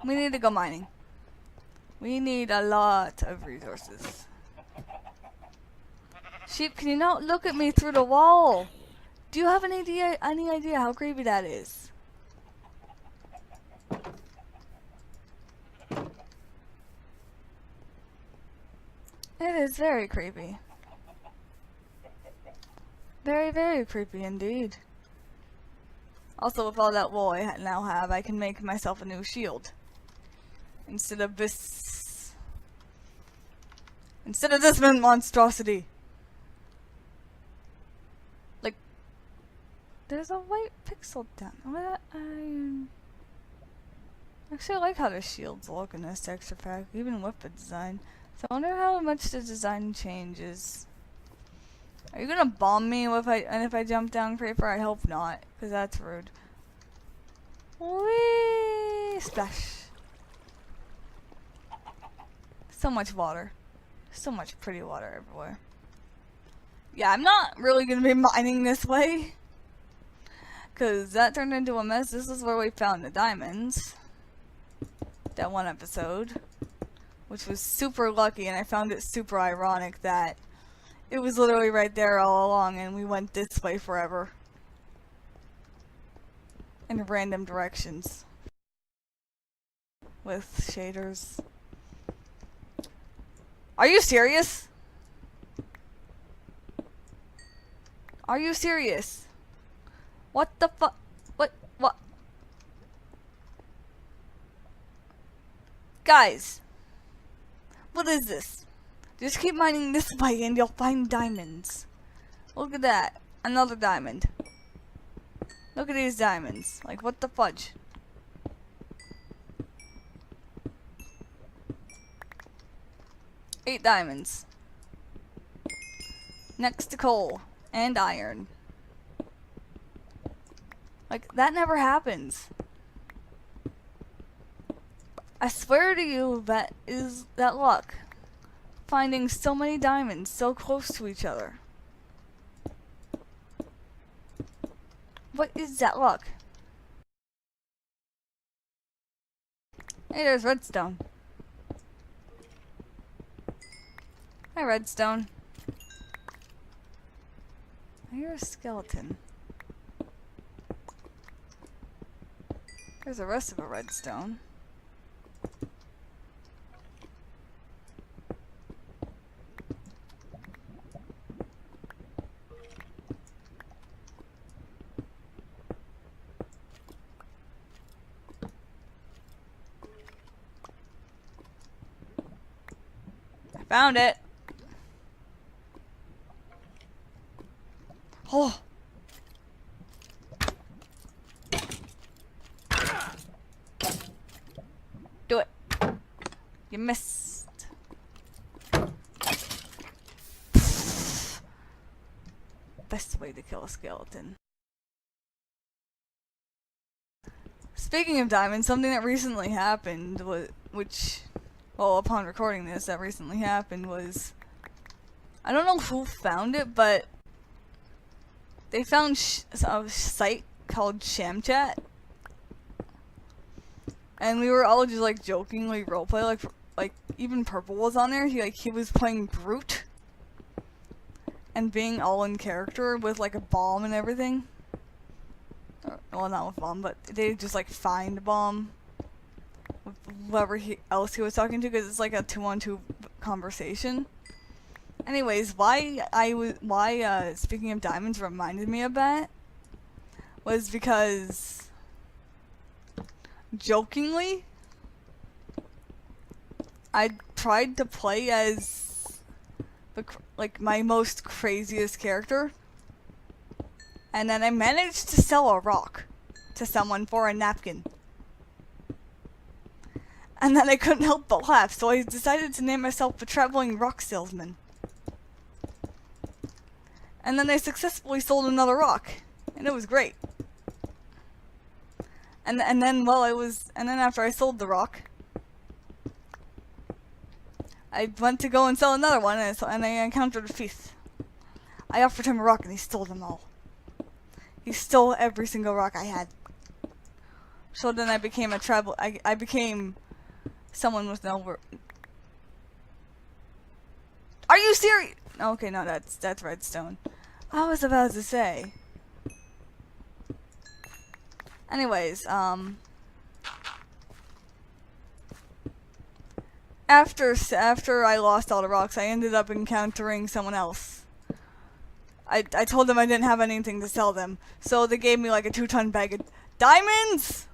We need to go mining. We need a lot of resources. Sheep, can you not look at me through the wall? Do you have any idea how creepy that is? It is very creepy. Very, very creepy indeed. Also, with all that wool I now have, I can make myself a new shield. Instead of this monstrosity. Like, there's a white pixel down. Actually, I like how the shields look in this texture pack, even with the design. So I wonder how much the design changes. Are you gonna bomb me if I jump down, Creeper? I hope not, because that's rude. Whee! Splash. So much water. So much pretty water everywhere. Yeah, I'm not really gonna be mining this way, because that turned into a mess. This is where we found the diamonds. That one episode. Which was super lucky, and I found it super ironic that it was literally right there all along, and we went this way forever. In random directions. With shaders. Are you serious? Are you serious? What the fuck? What? Guys. What is this? Just keep mining this way and you'll find diamonds. Look at that. Another diamond. Look at these diamonds. Like, what the fudge? Eight diamonds. Next to coal. And iron. Like, that never happens. I swear to you, that luck. Finding so many diamonds so close to each other. What is that luck? Hey, there's redstone. Hi, redstone. I hear a skeleton. There's the rest of a redstone. Found it. Oh. Do it. You missed. Best way to kill a skeleton. Speaking of diamonds, something that recently happened was, well, upon recording this, that recently happened was, I don't know who found it, but they found a site called Shamchat, and we were all just like jokingly roleplay, like even Purple was on there. He was playing Brute and being all in character with like a bomb and everything. Well, not with bomb, but they just like find a bomb. Whoever else he was talking to, because it's like a 2-on-2 conversation. Anyways, why speaking of diamonds reminded me of that was because jokingly I tried to play as my most craziest character, and then I managed to sell a rock to someone for a napkin. And then I couldn't help but laugh, so I decided to name myself the Traveling Rock Salesman. And then I successfully sold another rock, and it was great. And then after I sold the rock, I went to go and sell another one, and I encountered a thief. I offered him a rock, and he stole them all. He stole every single rock I had. So then I became a travel. I became someone with no. Are you serious? Okay, no, that's redstone. I was about to say. Anyways, after I lost all the rocks, I ended up encountering someone else. I told them I didn't have anything to sell them, so they gave me like a 2-ton bag of diamonds.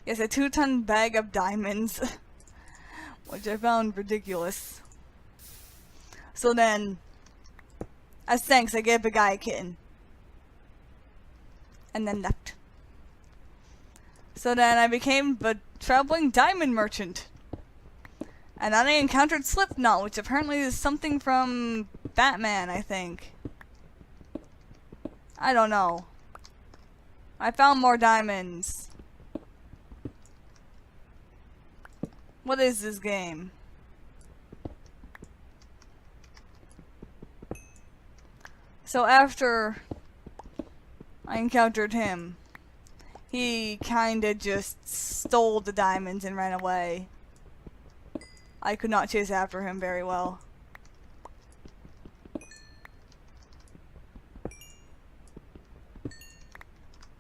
Yes, a 2-ton bag of diamonds, which I found ridiculous. So then, as thanks, I gave a guy a kitten, and then left. So then I became the traveling diamond merchant. And then I encountered Slipknot, which apparently is something from Batman, I think. I don't know. I found more diamonds. What is this game? So after I encountered him, he kinda just stole the diamonds and ran away. I could not chase after him very well.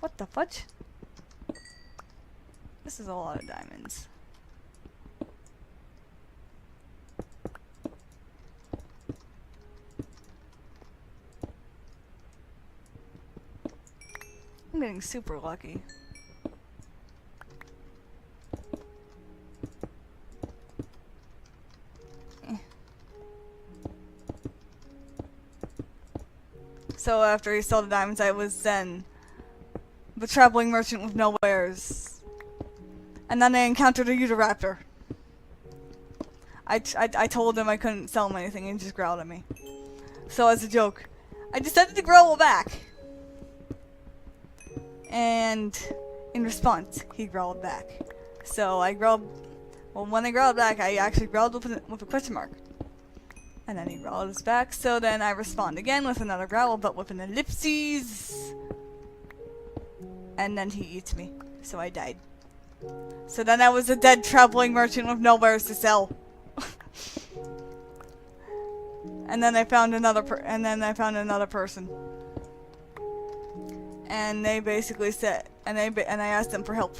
What the fudge? This is a lot of diamonds. I'm getting super lucky. So after he stole the diamonds, I was then the traveling merchant with no wares. And then I encountered a Utahraptor. I told him I couldn't sell him anything and he just growled at me. So as a joke, I decided to growl back. And in response, he growled back. So I growled, well, when I growled back, I actually growled with a question mark. And then he growls back, so then I respond again with another growl, but with an ellipses. And then he eats me, so I died. So then I was a dead traveling merchant with no wares to sell. And then I found another person. And they basically said, and I asked them for help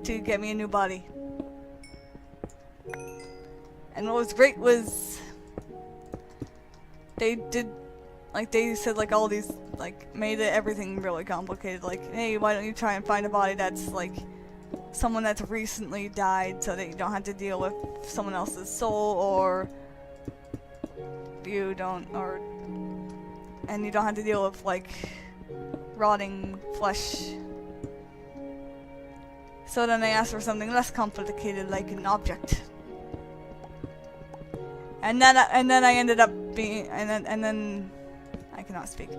to get me a new body. And what was great was they did, like, they said, like, all these, like, made everything really complicated. Like, hey, why don't you try and find a body that's, like, someone that's recently died so that you don't have to deal with someone else's soul, or you don't, and you don't have to deal with, like, rotting flesh. So then I asked for something less complicated, like an object. And then I ended up being, and then I cannot speak.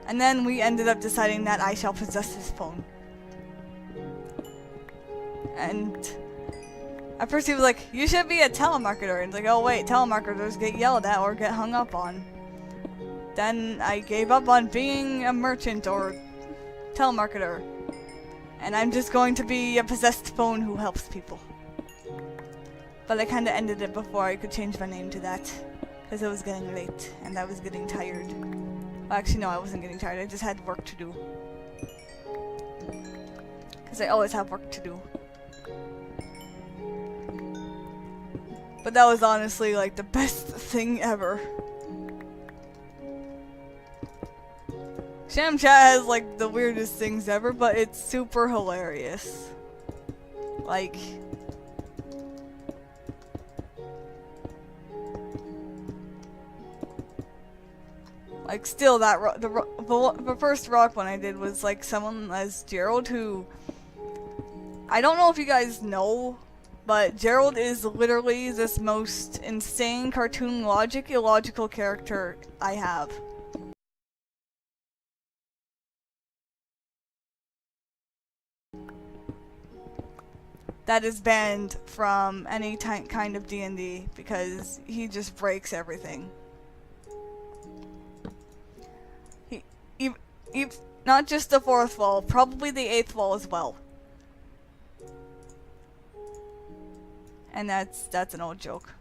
And then we ended up deciding that I shall possess his phone. And at first he was like, "You should be a telemarketer." And it's like, oh wait, telemarketers get yelled at or get hung up on. Then I gave up on being a merchant or telemarketer. And I'm just going to be a possessed phone who helps people. But I kinda ended it before I could change my name to that. Because it was getting late and I was getting tired. Well, actually no, I wasn't getting tired, I just had work to do. Because I always have work to do. But that was honestly like the best thing ever. Sham Chat has like the weirdest things ever, but it's super hilarious. Like, still that the first rock one I did was like someone as Gerald, who I don't know if you guys know, but Gerald is literally this most insane cartoon logic illogical character I have. That is banned from any kind of D&D because he just breaks everything. Not just the 4th wall, probably the 8th wall as well. And that's an old joke.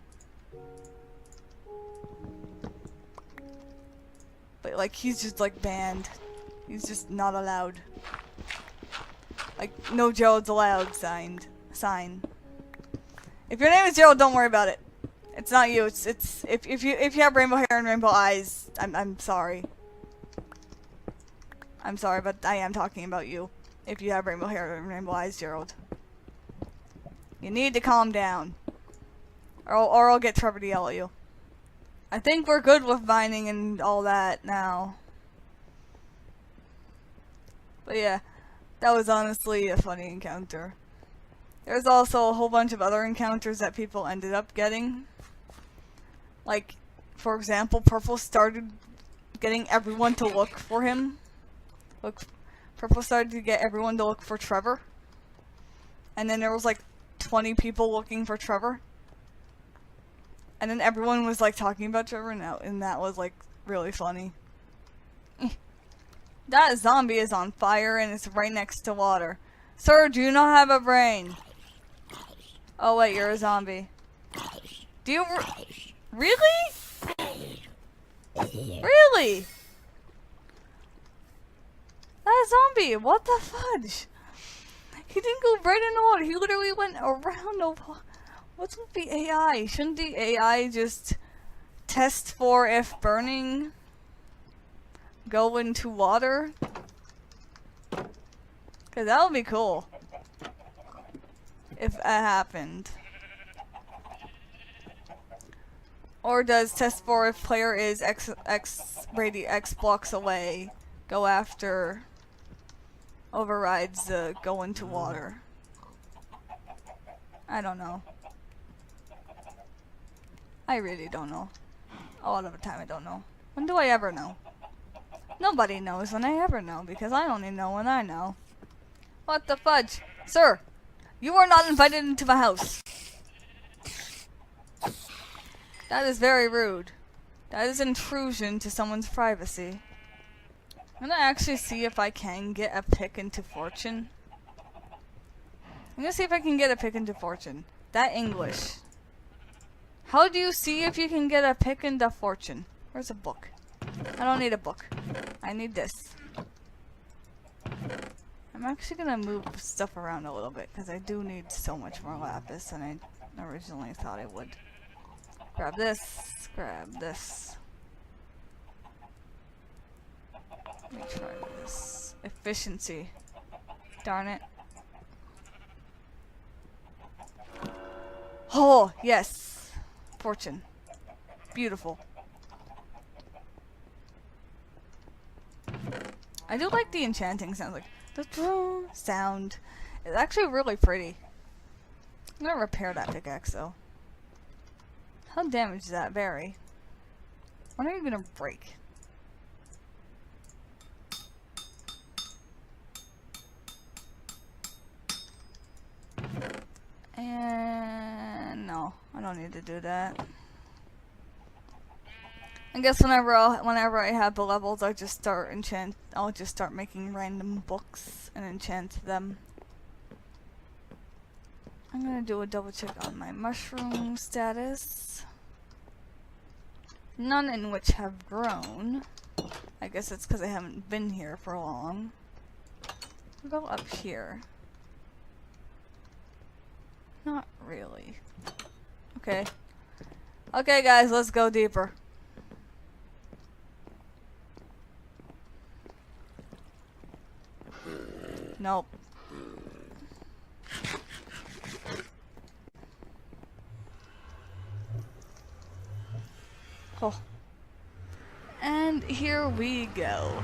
But like he's just like banned. He's just not allowed. Like no Gerald's allowed sign. If your name is Gerald, don't worry about it. It's not you. It's if you have rainbow hair and rainbow eyes, I'm sorry. I'm sorry, but I am talking about you. If you have rainbow hair and rainbow eyes, Gerald. You need to calm down. Or I'll get Trevor to yell at you. I think we're good with mining and all that now. But yeah, that was honestly a funny encounter. There's also a whole bunch of other encounters that people ended up getting. Like, for example, Purple started getting everyone to look for him. Purple started to get everyone to look for Trevor. And then there was like 20 people looking for Trevor. And then everyone was like talking about Trevor, and that was like really funny. That zombie is on fire and it's right next to water. Sir, do you not have a brain? Oh wait, you're a zombie. Do you really? Really? That zombie, what the fudge? He didn't go right in the water, he literally went around the water. What's with the AI? Shouldn't the AI just test for if burning go into water? Cause that would be cool. If that happened. Or does test for if player is X blocks away, go after overrides the go into water. I don't know. I really don't know. A lot of the time I don't know. When do I ever know? Nobody knows when I ever know, because I only know when I know. What the fudge? Sir, you are not invited into my house. That is very rude. That is intrusion to someone's privacy. I'm gonna actually see if I can get a pick into fortune. I'm gonna see if I can get a pick into fortune. That English. How do you see if you can get a pick into fortune? Where's a book? I don't need a book. I need this. I'm actually gonna move stuff around a little bit because I do need so much more lapis than I originally thought I would. Grab this. Grab this. Let me try this. Efficiency. Darn it. Oh, yes. Fortune. Beautiful. I do like the enchanting sounds, like the sound. It's actually really pretty. I'm gonna repair that pickaxe though. How damaged does that vary? When are you gonna break? And no, I don't need to do that. I guess whenever I have the levels, I'll just start making random books and enchant them. I'm gonna do a double check on my mushroom status. None in which have grown. I guess it's because I haven't been here for long. We'll go up here. Not really. Okay. Okay guys, let's go deeper. Nope. Oh. And here we go.